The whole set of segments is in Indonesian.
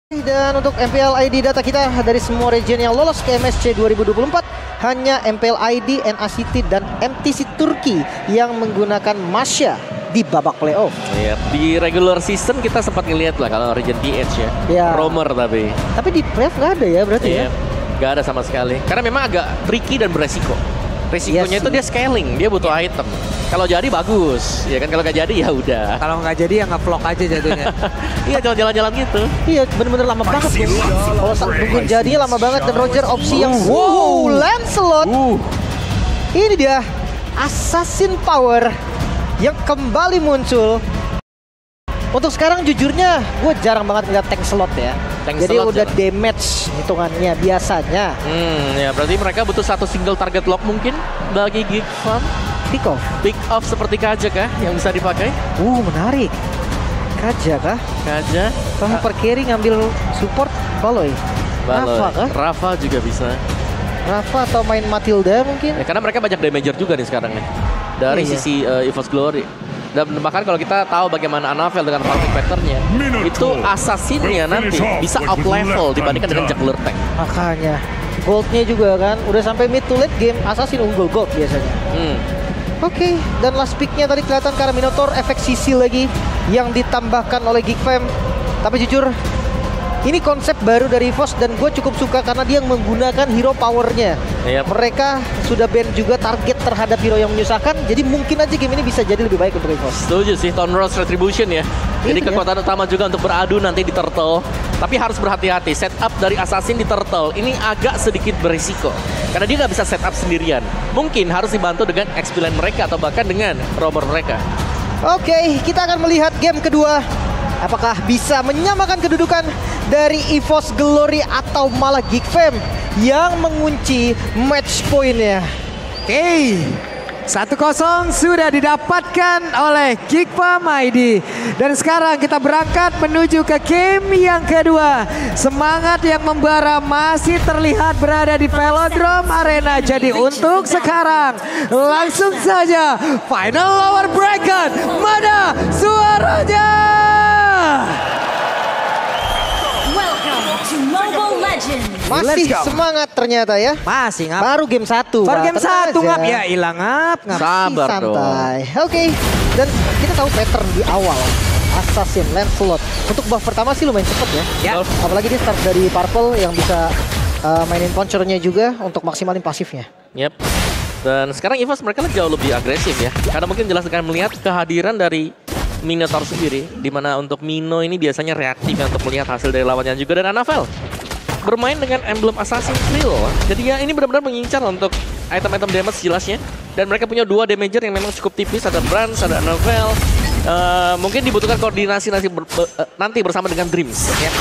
Dan untuk MPL ID data kita dari semua region yang lolos ke MSC 2024 hanya MPL ID, NACT dan MTC Turki yang menggunakan Masya di babak playoff. Iya, di regular season kita sempat ngeliat lah kalau region DH ya. Romer tapi di playoff nggak ada ya berarti ya? Nggak ada sama sekali. Karena memang agak tricky dan beresiko. Resikonya itu dia scaling, dia butuh item. Kalau jadi bagus, ya kan, kalau nggak jadi ya udah. Kalau nggak jadi ya nge-vlog aja jadinya. Iya, jalan-jalan gitu. Iya, bener-bener lama banget. Kalau nungguin jadinya lama banget. Dan Roger opsi yang wow, Lancelot. Ini dia Assassin Power yang kembali muncul. Untuk sekarang jujurnya gue jarang banget ngeliat tank slot ya. Jadi udah damage hitungannya biasanya. Ya berarti mereka butuh satu single target lock mungkin bagi Geek Farm. Pick off seperti Kaja kah yang bisa dipakai? Menarik. Kaja kah? Kaja. Kamu per carry ngambil support Baloy. Rafa kah? Rafa juga bisa. Rafa atau main Matilda mungkin? Ya, karena mereka banyak damager juga nih sekarang nih. Dari sisi EVOS Glory. Dan bahkan kalau kita tahu bagaimana Anavel dengan farming patternnya, itu assassinnya nanti bisa out level dibandingkan dengan juggler tank. Makanya goldnya juga kan udah sampai mid to late game assassin unggul gold biasanya. Oke, dan last picknya tadi kelihatan karena Minotaur efek sisi lagi yang ditambahkan oleh Geek Fam. Tapi jujur ini konsep baru dari EVOS dan gue cukup suka karena dia menggunakan hero powernya. Mereka sudah ban juga target terhadap hero yang menyusahkan. Jadi mungkin aja game ini bisa jadi lebih baik untuk EVOS. Setuju sih, Thornrose Retribution ya. Jadi kekuatan utama juga untuk beradu nanti di Turtle. Tapi harus berhati-hati, setup dari Assassin di Turtle ini agak sedikit berisiko. Karena dia nggak bisa setup sendirian. Mungkin harus dibantu dengan XP lane mereka atau bahkan dengan roamer mereka. Oke, kita akan melihat game kedua. Apakah bisa menyamakan kedudukan dari EVOS Glory atau malah Geek Fam yang mengunci match point-nya. Oke, 1-0 sudah didapatkan oleh Geek Fam ID. Dan sekarang kita berangkat menuju ke game yang kedua. Semangat yang membara masih terlihat berada di Velodrome Arena. Jadi untuk sekarang langsung saja final hour breakout. Mana suaranya? Masih semangat ternyata ya. Masih ngap. Baru game 1. Baru game 1 ngap ya, hilang ngap. Sabar santai. Oke. Dan kita tahu pattern di awal Assassin Lancelot. Untuk buff pertama sih lumayan cepet ya. Apalagi dia start dari purple yang bisa mainin punchernya juga untuk maksimalin pasifnya. Dan sekarang EVOS mereka jauh lebih agresif ya. Karena mungkin jelas akan melihat kehadiran dari Minotaur sendiri, dimana untuk Mino ini biasanya reaktif ya, untuk melihat hasil dari lawannya juga. Dan Anavel bermain dengan emblem Assassin Thrill, jadi ya ini benar-benar mengincar untuk item-item damage jelasnya. Dan mereka punya dua damager yang memang cukup tipis, ada Brans, ada Anavel. Mungkin dibutuhkan koordinasi nanti bersama dengan Dreams ya.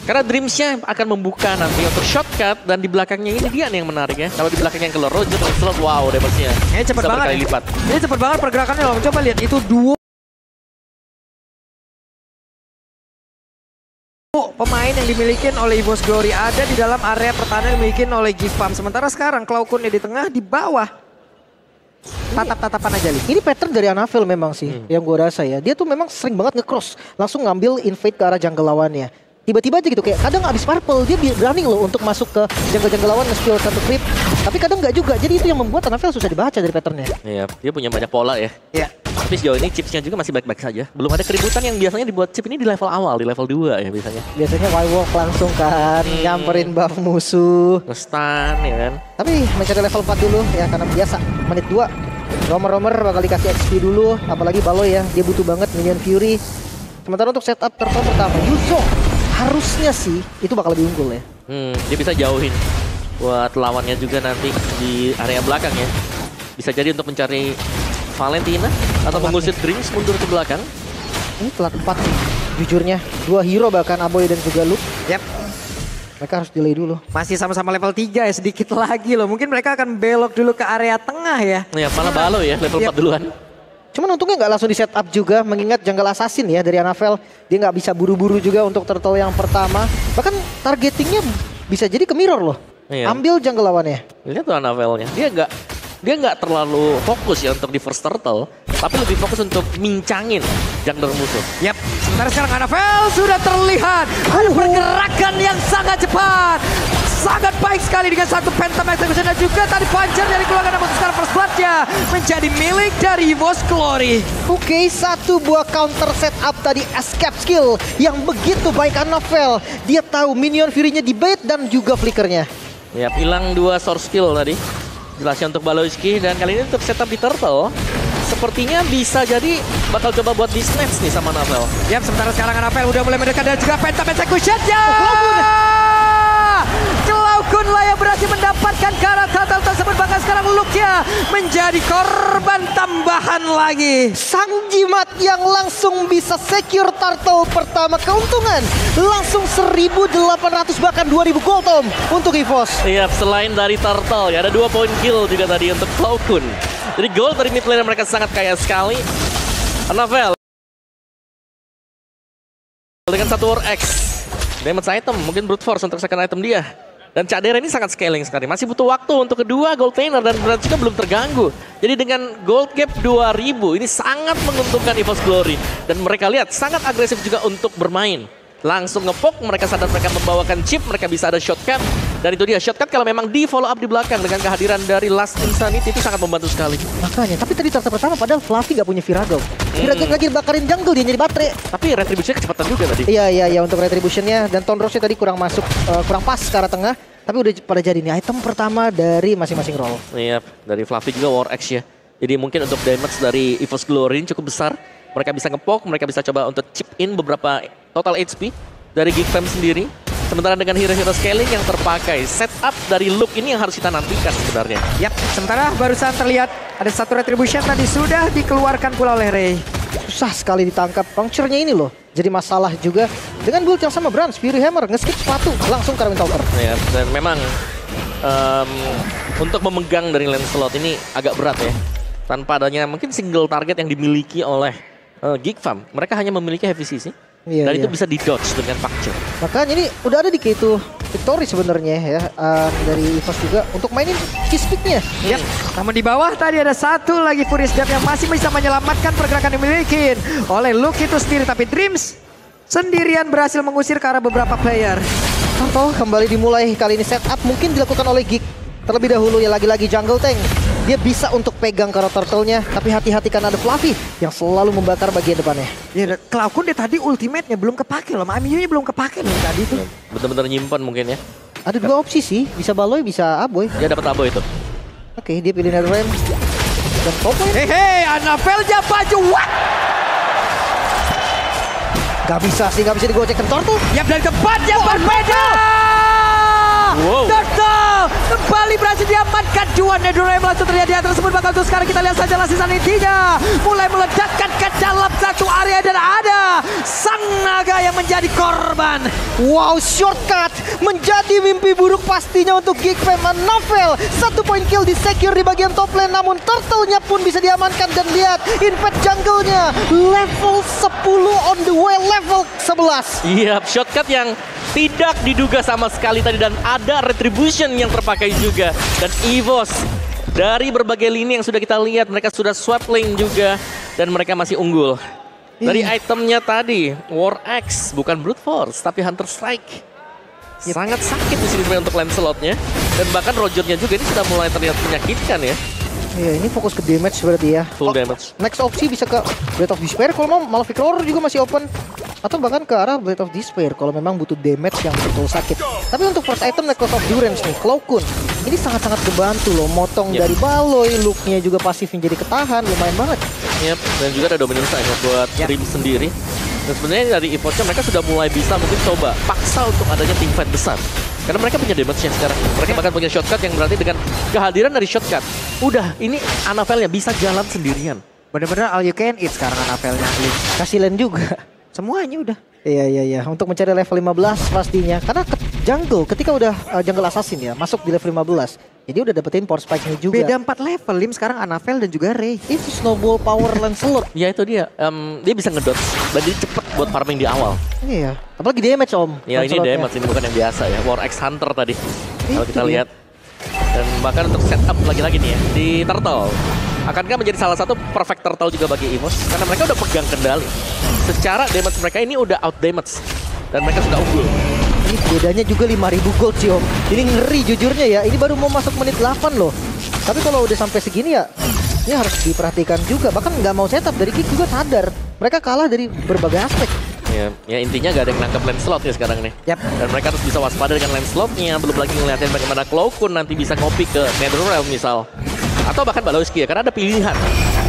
Karena Dreamsnya akan membuka nanti untuk shortcut, dan di belakangnya ini dia nih yang menarik ya. Kalau di belakangnya yang keluar Roger, Lancelot, wow damage-nya ini cepet banget berkali lipat. Ini cepet banget pergerakannya loh. Coba lihat itu duo pemain yang dimiliki oleh EVOS Glory ada di dalam area pertahanan yang dimiliki oleh Geek Fam. Sementara sekarang Cloud-Kunnya di tengah, di bawah tatap-tatapan aja. Ini pattern dari Anavel memang sih yang gue rasa ya. Dia tuh memang sering banget nge-cross, langsung ngambil invade ke arah jungle lawannya. Tiba-tiba aja gitu, kayak kadang abis purple dia berani loh untuk masuk ke jungle lawan, nge-steal satu creep. Tapi kadang nggak juga, jadi itu yang membuat Anavel susah dibaca dari patternnya. Iya, dia punya banyak pola ya. Tapi sejauh ini chipsnya juga masih baik-baik saja. Belum ada keributan yang biasanya dibuat chip ini di level awal, di level 2 ya biasanya. Biasanya Y-Walk langsung kan, nyamperin buff musuh. Nge-stun ya kan. Tapi mencari level 4 dulu ya, karena biasa menit 2. Romer bakal dikasih XP dulu, apalagi Baloy ya, dia butuh banget minion Fury. Sementara untuk setup turtle pertama, Yuzong harusnya sih itu bakal lebih unggul ya. Dia bisa jauhin buat lawannya juga nanti di area belakang ya. Bisa jadi untuk mencari Valentina atau mengusir Dreams mundur ke belakang. Ini telat 4 sih jujurnya. Dua hero bahkan Aboy dan juga Luke. Mereka harus delay dulu. Masih sama-sama level 3 ya, sedikit lagi loh. Mungkin mereka akan belok dulu ke area tengah ya. Malah Baloy ya level 4 duluan. Cuman untungnya nggak langsung di setup juga, mengingat jungle assassin ya dari Anavel. Dia nggak bisa buru-buru juga untuk turtle yang pertama. Bahkan targetingnya bisa jadi ke mirror loh. Ambil jungle lawannya. Lihat tuh Anavelnya, dia nggak terlalu fokus ya untuk di first turtle, tapi lebih fokus untuk mincangin jungler musuh. Sementara sekarang Anavel sudah terlihat ada pergerakan yang sangat cepat. Sangat baik sekali dengan satu Phantom Execution dan juga tadi puncher dari keluarga, namun sekarang first blood-nya menjadi milik dari EVOS Glory. Oke, satu buah counter setup tadi escape skill yang begitu baik Anavel. Dia tahu minion Fury-nya di bait dan juga flickernya. Ya, hilang 2 source skill tadi. Jelasnya untuk Baloyski dan kali ini untuk setup di Turtle. Sepertinya bisa jadi bakal coba buat dismatch nih sama Anavel. Yap, sementara sekarang Anavel udah mulai mendekat dan juga Phantom Execution-nya. Cloud lah yang berhasil mendapatkan karat turtle tersebut, bahkan sekarang Luke-nya menjadi korban tambahan lagi. Sang jimat yang langsung bisa secure turtle pertama keuntungan. Langsung 1.800 bahkan 2.000 gold untuk EVOS. Iya, selain dari Turtle ya ada 2 poin kill juga tadi untuk Cloud. Jadi gold dari mid lane mereka sangat kaya sekali. Anavel dengan satu War X. Damage item, mungkin brute force untuk second item dia. Dan Cak Dera ini sangat scaling sekali. Masih butuh waktu untuk kedua gold laner dan berat juga belum terganggu. Jadi dengan gold gap 2000 ini sangat menguntungkan EVOS Glory. Dan mereka lihat sangat agresif juga untuk bermain. Langsung ngepok, mereka sadar mereka membawakan chip, mereka bisa ada shotcut. Dan itu dia, shotcut kalau memang di follow up di belakang dengan kehadiran dari Last Insanity itu sangat membantu sekali. Makanya, tapi tadi turtle pertama padahal Fluffy gak punya Virago. Virago lagi bakarin jungle, dia jadi baterai. Tapi retribution kecepatan juga tadi. Iya untuk retributionnya. Dan Tonrosnya tadi kurang masuk, kurang pas ke arah tengah. Tapi udah pada jadi nih item pertama dari masing-masing role. Iya, dari Fluffy juga War X ya. Jadi mungkin untuk damage dari EVOS Glory ini cukup besar. Mereka bisa ngepok, mereka bisa coba untuk chip in beberapa total HP dari Geek Fam sendiri. Sementara dengan hero-hero scaling yang terpakai, setup dari Luke ini yang harus kita nantikan sebenarnya. Yap, sementara barusan terlihat ada satu retribution tadi sudah dikeluarkan pula oleh Ray. Susah sekali ditangkap. Puncture-nya ini loh. Jadi masalah juga dengan build yang sama Brans, Fury Hammer, nge-skip sepatu, langsung ke Armin Talker. Ya, dan memang untuk memegang dari Lancelot ini agak berat ya. Tanpa adanya mungkin single target yang dimiliki oleh Geek Fam. Mereka hanya memiliki heavy CC. Dan itu bisa di-dodge dengan puncture. Makanya ini udah ada di K2 Victory sebenarnya ya, dari EVOS juga untuk mainin Kispiknya. Yap. Namun di bawah tadi ada satu lagi Furious Death yang masih bisa menyelamatkan pergerakan yang dimiliki oleh Luke itu sendiri. Tapi Dreams sendirian berhasil mengusir ke arah beberapa player. Contoh kembali dimulai kali ini setup mungkin dilakukan oleh Geek. Terlebih dahulu ya lagi-lagi jungle tank. Dia bisa untuk pegang karat turtle-nya, tapi hati-hati karena ada Fluffy yang selalu membakar bagian depannya. Ya, Cloud dia tadi ultimate-nya belum kepake loh, Amiyu-nya belum kepake loh tadi itu. Bener-bener nyimpan mungkin ya. Ada 2 opsi sih, bisa Baloy, bisa Aboy. Dia dapat Aboy itu. Oke, dia pilih Netherrealm dan top lane. Hehe, Anavel-nya baju, what? Gak bisa digocekkan turtle. Yap, dan tempatnya berbeda. Wow. Turtle kembali berhasil diamankan. 2 Netherrealm langsung terlihat di atas tersebut. Bakal untuk sekarang kita lihat saja lasisan intinya mulai meledakkan ke dalam satu area dan ada sang naga yang menjadi korban. Wow, shortcut menjadi mimpi buruk pastinya untuk Geek Fam. Anavel 1 poin kill di secure di bagian top lane, namun turtle-nya pun bisa diamankan. Dan lihat invade jungle-nya level 10 on the way, level 11. Iya, shortcut yang tidak diduga sama sekali tadi dan ada retribution yang terpakai juga. Dan EVOS dari berbagai lini yang sudah kita lihat mereka sudah swap lane juga dan mereka masih unggul. Dari itemnya tadi War X bukan brute force tapi Hunter Strike. Sangat sakit di sini untuk Lancelot-nya dan bahkan Roger-nya juga ini sudah mulai terlihat menyakitkan ya. Iya, ini fokus ke damage berarti ya. Full damage. Next opsi bisa ke Blade of Despair kalau mau, Malefic Roar juga masih open. Atau bahkan ke arah Blade of Despair kalau memang butuh damage yang betul sakit. Tapi untuk first item Necklace of Durance nih, Cloakun. Ini sangat-sangat membantu loh, motong dari Baloy, look-nya juga pasif yang jadi ketahan, lumayan banget. Yep, dan juga ada dominance ya buat Dream sendiri. Dan sebenarnya dari EVOS-nya mereka sudah mulai bisa mungkin coba paksa untuk adanya team fight besar. Karena mereka punya damage-nya sekarang. Mereka bahkan punya shortcut yang berarti dengan kehadiran dari shortcut. Udah, ini Anavel-nya bisa jalan sendirian. Bener-bener all you can eat sekarang Anavel-nya. Kasih lane juga. Semuanya udah. Iya. Untuk mencari level 15 pastinya. Karena jungle, ketika udah jungle assassin ya, masuk di level 15. Jadi udah dapetin power spike-nya juga. Beda 4 level, Lim sekarang Anavel dan juga Ray. Itu snowball power Lancelot. Ya itu dia, dia bisa ngedodge dan dia cepet buat farming di awal. Iya, apalagi damage om. Ya ini damage, ini bukan yang biasa ya, War X Hunter tadi. Kalau kita lihat. Dan bahkan untuk setup lagi-lagi nih ya, di Turtle. Akankah menjadi salah satu perfect Turtle juga bagi EVOS? Karena mereka udah pegang kendali. Secara damage mereka ini udah out damage. Dan mereka sudah unggul. Ini beda bedanya juga 5.000 gold sih Om. Ini ngeri jujurnya ya, ini baru mau masuk menit 8 loh. Tapi kalau udah sampai segini ya, ini harus diperhatikan juga. Bahkan nggak mau setup dari Kick juga sadar. Mereka kalah dari berbagai aspek. Ya intinya gak ada yang nangkep lane slot ya sekarang nih. Dan mereka harus bisa waspada dengan lane slotnya. Belum lagi ngeliatin bagaimana Cloakun nanti bisa ngopi ke Netherrealm misal. Atau bahkan Balowski ya, karena ada pilihan.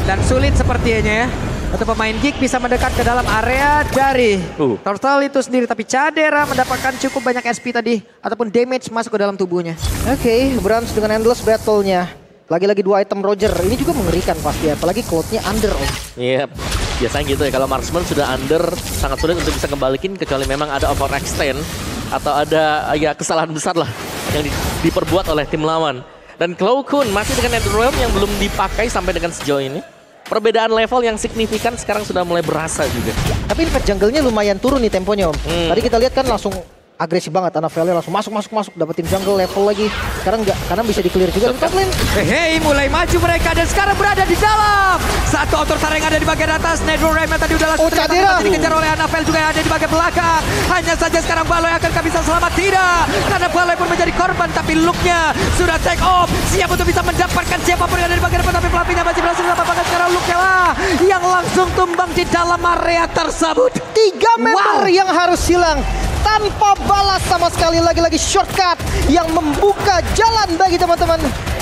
Dan sulit sepertinya ya. Untuk pemain Geek bisa mendekat ke dalam area dari Turtle itu sendiri. Tapi Cadera mendapatkan cukup banyak SP tadi. Ataupun damage masuk ke dalam tubuhnya. Oke, Brans dengan Endless Battle-nya. Lagi-lagi 2 item Roger. Ini juga mengerikan pasti, apalagi Cloud-nya under Om. Iya, biasanya gitu ya. Kalau Marksman sudah under, sangat sulit untuk bisa kembaliin. Kecuali memang ada overextend. Atau ada ya kesalahan besar lah yang diperbuat oleh tim lawan. Dan Cloakun masih dengan Netherrealm yang belum dipakai sampai dengan sejauh ini. Perbedaan level yang signifikan sekarang sudah mulai berasa juga. Tapi impact jungle-nya lumayan turun nih temponya Om. Tadi kita lihat kan langsung agresif banget, Anafel langsung masuk, dapetin jungle level lagi. Sekarang enggak, karena bisa di-clear juga di top lane. Hei, mulai maju mereka dan sekarang berada di dalam. Satu autor sarang ada di bagian atas, Netherrealm tadi udah langsung Cadera dikejar oleh Anafel juga yang ada di bagian belakang. Hanya saja sekarang Baloy akankah bisa selamat? Tidak, karena Baloy pun menjadi korban, tapi look-nya sudah take off. Siap untuk bisa mendapatkan siapapun yang ada di bagian depan, tapi pelapinya masih berhasil mendapatkan sekarang look-nya lah yang langsung tumbang di dalam area tersebut. 3 member yang harus hilang tanpa balas sama sekali. Lagi-lagi shortcut yang membuka jalan bagi teman-teman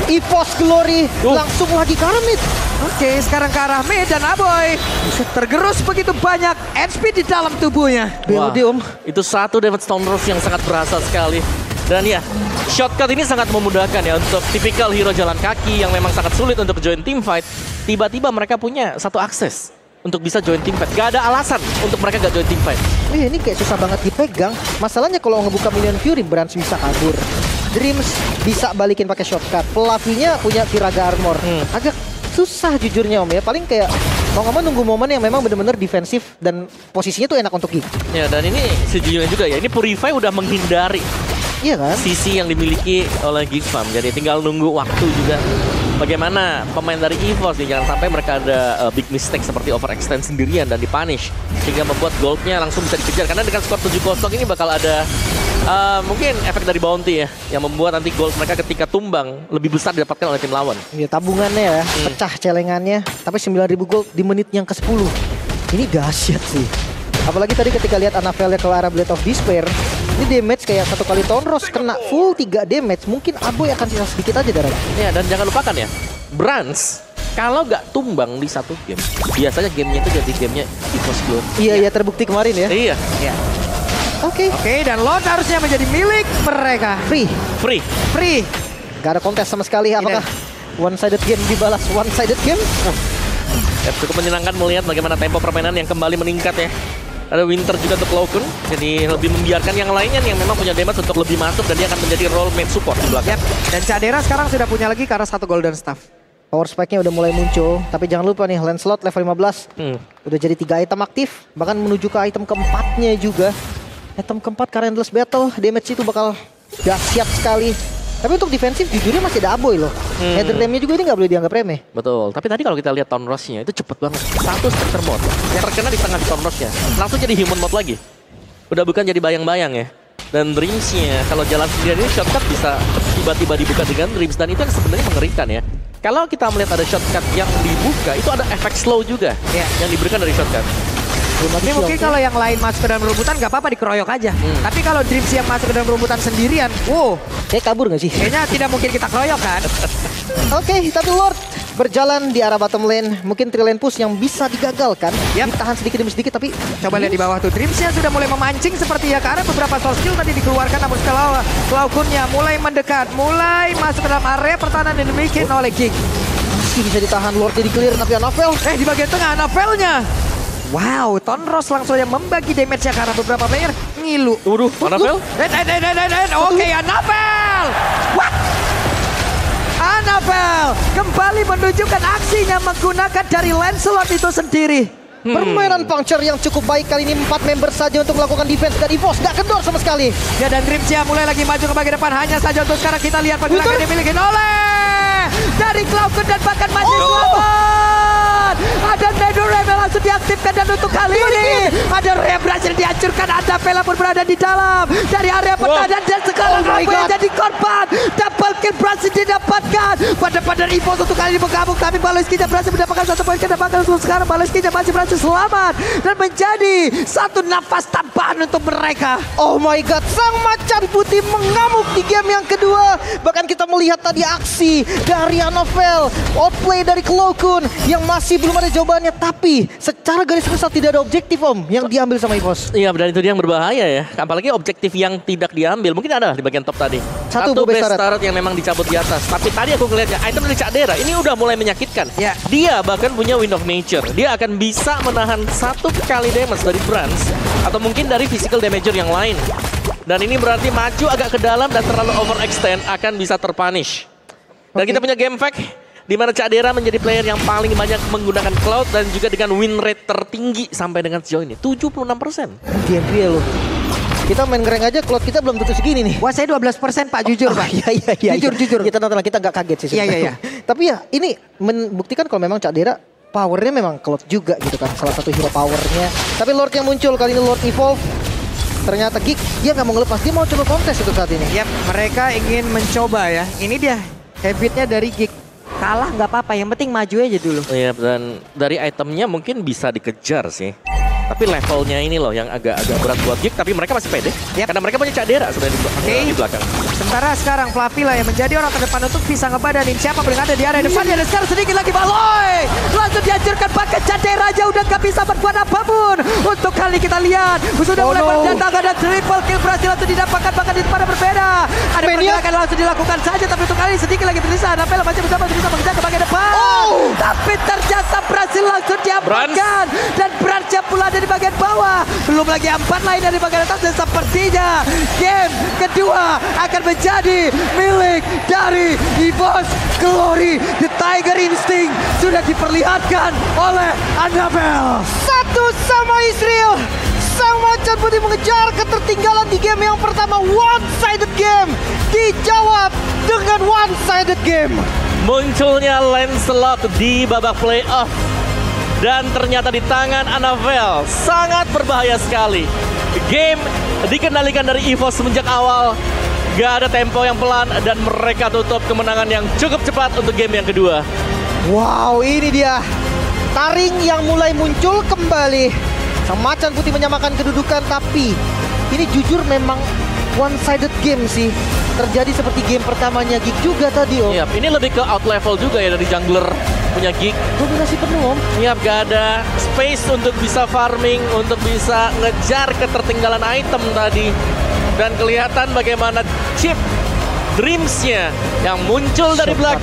EVOS Glory. Langsung lagi ke arah mid. Oke, sekarang ke arah mid dan Aboy tergerus begitu banyak HP di dalam tubuhnya. BOD Om. Itu satu damage Stone Rose yang sangat berasa sekali. Dan ya, shortcut ini sangat memudahkan ya untuk tipikal hero jalan kaki yang memang sangat sulit untuk join team fight. Tiba-tiba mereka punya satu akses untuk bisa join team fight. Gak ada alasan untuk mereka gak join team fight. Ini kayak susah banget dipegang. Masalahnya kalau ngebuka Minion Fury, Brans bisa kabur. Dreams bisa balikin pakai shortcut. Pelapinya punya Tiraga Armor. Agak susah jujurnya Om ya. Paling kayak mau ngomong nunggu momen yang memang benar-benar defensif dan posisinya tuh enak untuk Geek. Ya, dan ini sejujurnya juga ya. Ini Purify udah menghindari kan? sisi yang dimiliki oleh Geek Farm. Jadi tinggal nunggu waktu juga. Bagaimana pemain dari EVOS nih, jangan sampai mereka ada big mistake seperti overextend sendirian dan dipunish. Sehingga membuat goldnya langsung bisa dikejar. Karena dengan skor 7-0 ini bakal ada mungkin efek dari bounty ya. Yang membuat nanti gold mereka ketika tumbang lebih besar didapatkan oleh tim lawan. Ya tabungannya ya, pecah celengannya. Tapi 9.000 gold di menit yang ke-10. Ini dahsyat sih. Apalagi tadi ketika lihat Anafel ke arah Blade of Despair. Ini damage kayak 1 kali Tonros kena full 3 damage. Mungkin Aboy akan sisa sedikit aja darahnya. Ya, dan jangan lupakan ya, Brans kalau nggak tumbang di satu game, biasanya gamenya itu jadi gamenya EVOS Glory. Iya, terbukti kemarin ya. Iya. Oke, dan Lord harusnya menjadi milik mereka. Free. Gak ada kontes sama sekali. Apakah one-sided game dibalas one-sided game? Ya, cukup menyenangkan melihat bagaimana tempo permainan yang kembali meningkat ya. Ada Winter juga untuk Cloakun, jadi lebih membiarkan yang lainnya yang memang punya damage untuk lebih masuk dan dia akan menjadi role mate support di belakang. Dan Cadera sekarang sudah punya lagi karena 1 golden staff. Power spike-nya udah mulai muncul, tapi jangan lupa nih Lancelot level 15. Udah jadi 3 item aktif, bahkan menuju ke item keempatnya juga. Item keempat karena Endless Battle, damage itu bakal dahsyat sekali. Tapi untuk defensif jujurnya masih ada Aboy loh. Netherrealm-nya juga ini nggak boleh dianggap remeh. Betul, tapi tadi kalau kita lihat Town Rush-nya itu cepet banget. Satu Spectre mode yang terkena di tengah Town Rush-nya, langsung jadi human mode lagi. Udah bukan jadi bayang-bayang ya. Dan Dreams-nya kalau jalan sendirian ini shortcut bisa tiba-tiba dibuka dengan Dreams. Dan itu yang sebenarnya mengerikan ya. Kalau kita melihat ada shortcut yang dibuka, itu ada efek slow juga yang diberikan dari shortcut. Ini mungkin kalau yang lain masuk ke dalam rumputan gak apa-apa dikeroyok aja. Tapi kalau Dreams yang masuk ke dalam rumputan sendirian, kayak kabur gak sih? Kayaknya tidak mungkin kita keroyok kan? Oke, tapi Lord berjalan di arah bottom lane. Mungkin 3 lane push yang bisa digagalkan. Ditahan sedikit demi sedikit, tapi coba lihat di bawah tuh. Dreamsnya sudah mulai memancing seperti ya. Karena beberapa source skill tadi dikeluarkan. Namun setelah Cloakunnya mulai mendekat. Mulai masuk ke dalam area pertahanan yang dimiliki oleh Geek. Masih bisa ditahan, Lord jadi clear. Tapi Anafel di bagian tengah Anafelnya. Wow, Tonros langsung yang membagi damage-nya karena beberapa player ngilu. Anafel? Oke, Anafel! What? Anafel kembali menunjukkan aksinya menggunakan dari Lancelot itu sendiri. Permainan puncture yang cukup baik kali ini. 4 member saja untuk melakukan defense dan EVOS gak kendor sama sekali. Ya, dan Dreamsnya mulai lagi maju ke bagian depan. Hanya saja untuk sekarang kita lihat pergerakan yang dimiliki oleh dari Cloakun dan bahkan masih selamat. Ada Netherrealm yang langsung diaktifkan dan untuk kali ini ada Rea berhasil dihancurkan. Ada Pela pun berada di dalam dari area pertahanan dan sekarang Oh my Rambo yang God. jadi korban. Double kill berhasil didapatkan. Pada EVOS untuk kali ini menggabung, tapi Baloiskinya berhasil mendapatkan satu poin kedapatan. Untuk sekarang Baloiskinya masih berhasil selamat dan menjadi satu nafas tambahan untuk mereka. Oh my god, sang macan putih mengamuk di game yang kedua. Bahkan kita melihat tadi aksi dari Anavel, outplay dari Klokun yang masih belum ada jawabannya. Tapi secara garis besar tidak ada objektif Om yang diambil sama EVOS. Iya, dan itu dia yang berbahaya ya. Apalagi objektif yang tidak diambil. Mungkin ada di bagian top tadi. Satu base base turret yang memang dicabut di atas. Tapi tadi aku ngeliatnya item dari Cak Dera ini udah mulai menyakitkan. Ya. Dia bahkan punya Wind of Nature. Dia akan bisa menahan satu kali damage dari Brans atau mungkin dari physical damager yang lain. Dan ini berarti maju agak ke dalam dan terlalu overextend akan bisa terpunish. Dan kita punya game fact di mana Cak Dera menjadi player yang paling banyak menggunakan Cloud dan juga dengan win rate tertinggi sampai dengan sejauh ini 76%. Game ya loh. Kita main ngereng aja, Cloud kita belum tentu segini nih. Wah, saya 12% Pak, jujur Pak. Iya. Jujur. Kita nonton, kita nggak kaget sih. Iya. Tapi ya ini membuktikan kalau memang Cak Dera powernya memang Cloud juga gitu kan. Salah satu hero powernya. Tapi Lord yang muncul kali ini Lord Evolve. Ternyata Geek dia nggak mau ngelepas, dia mau coba kontes untuk saat ini. Yap, mereka ingin mencoba ya. Ini dia habitnya dari Geek. Kalah nggak apa-apa, yang penting maju aja dulu. Iya, dan dari itemnya mungkin bisa dikejar sih. Tapi levelnya ini loh yang agak berat buat Geek, tapi mereka masih pede. Yap. Karena mereka punya Cak Dera sebenarnya di belakang. Sementara sekarang Fluffy lah yang menjadi orang terdepan untuk bisa ngebadanin siapa paling ada di area depannya. Dan sekarang sedikit lagi Baloi langsung dihancurkan, pakai Cak Dera aja udah gak bisa berbuat apapun. Untuk kali kita lihat sudah mulai berdatangan dan triple kill berhasil langsung didapatkan, bahkan di depan berbeda. Ada pergerakan langsung dilakukan saja, tapi untuk kali ini sedikit lagi berisa. Napel masih bisa mengejar ke bagian depan. Tapi ternyata berhasil langsung diamankan. Dan Bransnya pula ada di bagian bawah. Belum lagi 4 lain dari bagian atas, dan sepertinya game kedua akan menjadi milik dari EVOS Glory. The Tiger Instinct sudah diperlihatkan oleh Annabelle. Satu sama Israel. Sang macan putih mengejar ketertinggalan di game yang pertama. One-sided game dijawab dengan one-sided game. Munculnya Lancelot di babak playoff. Dan ternyata di tangan Anavel sangat berbahaya sekali. Game dikendalikan dari EVOS semenjak awal. Gak ada tempo yang pelan dan mereka tutup kemenangan yang cukup cepat untuk game yang kedua. Wow, ini dia taring yang mulai muncul kembali. Sang macan putih menyamakan kedudukan, tapi ini jujur memang one-sided game sih. Terjadi seperti game pertamanya Geek juga tadi Om. Iya, ini lebih ke out level juga ya dari jungler punya Geek. Dominasi penuh Om. Iya, gak ada space untuk bisa farming, untuk bisa ngejar ketertinggalan item tadi. Dan kelihatan bagaimana chip Dreams-nya yang muncul dari belakang.